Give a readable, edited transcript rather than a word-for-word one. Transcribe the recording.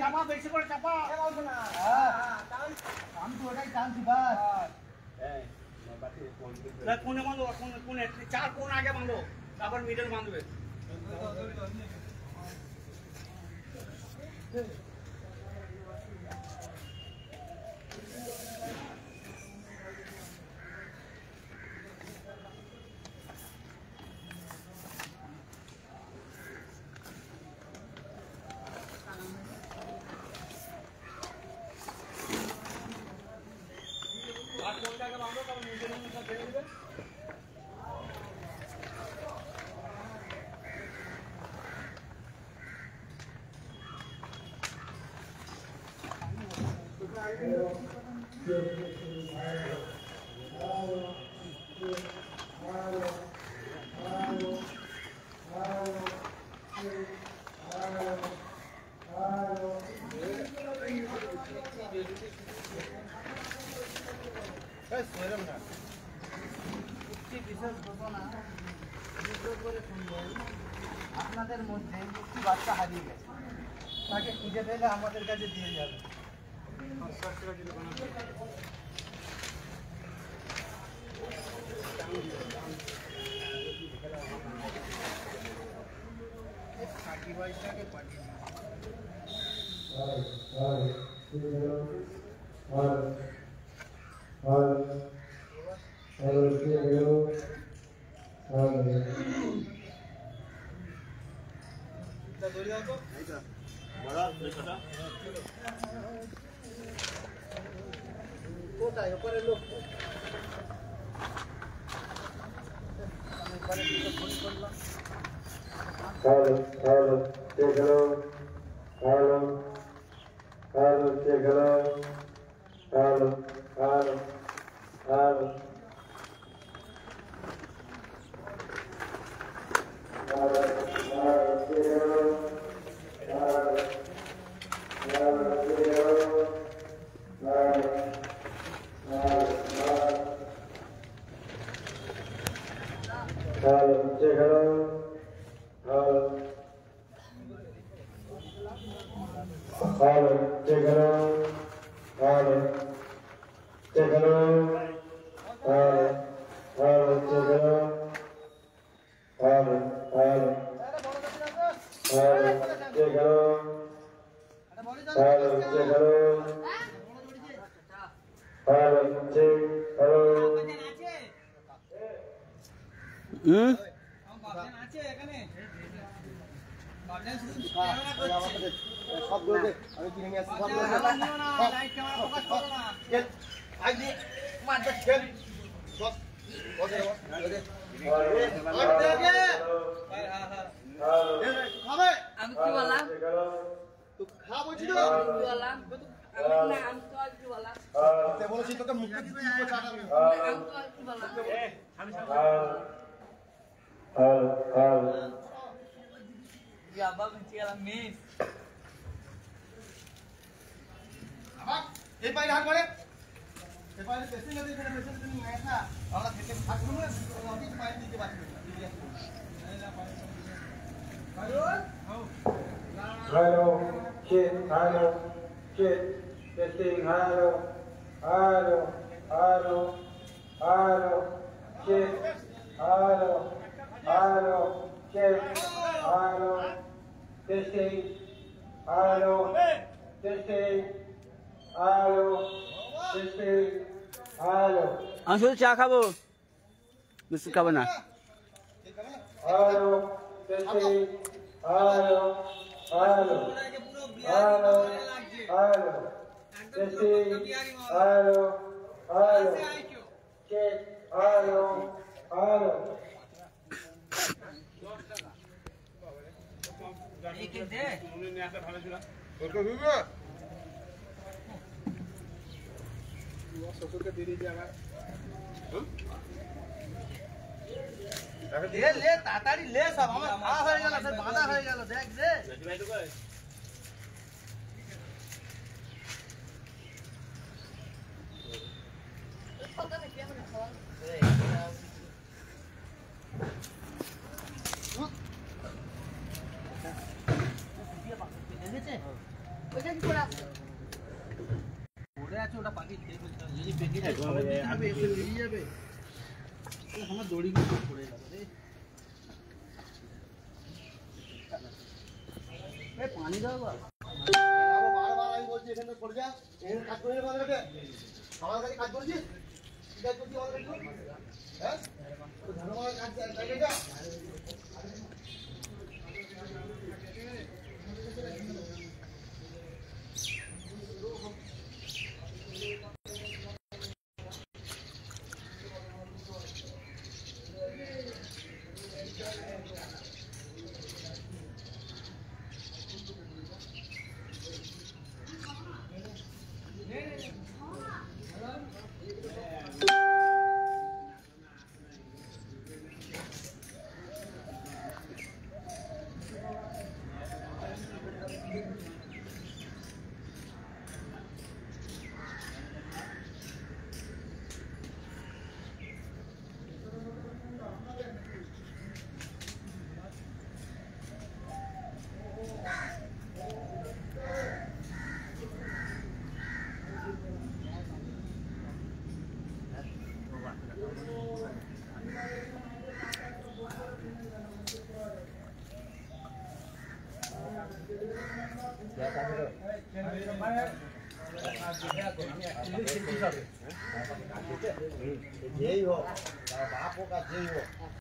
চাপা বেশি করে চাপা না আমি তো ওটাই টানছি বাস কোনে বাঁধো কোনে 4 কোণ আগে বাঁধো তারপর মিডল বাঁধবে আপনাদের মধ্যে একটি বাচ্চা হারিয়ে গেছে তাকে খুঁজে পেলে আমাদের কাছে দিয়ে যাবে কোথায় ওপরে লোক আমি শুধু চা খাবো বিস্কুট খাবো না ले ताताड़ी ले सब हम आ हो गेल सब बांधा हो गेल देख दे भाई तो कह पता नहीं क्या मैंने खावा ये बात पे देने से আমার দড়িগুলো পড়ে যাবে রে পানি দাও বারবার আমি বলছি এখানে পড়ে যা এখানে কাজ করে আমার কাছে কাজ করছিস কি কাজ করছিস আমার কাছে হ্যাঁ ধর্মের কাজ চাইবে যা যেই হোক বাপ হোক আর যেই হোক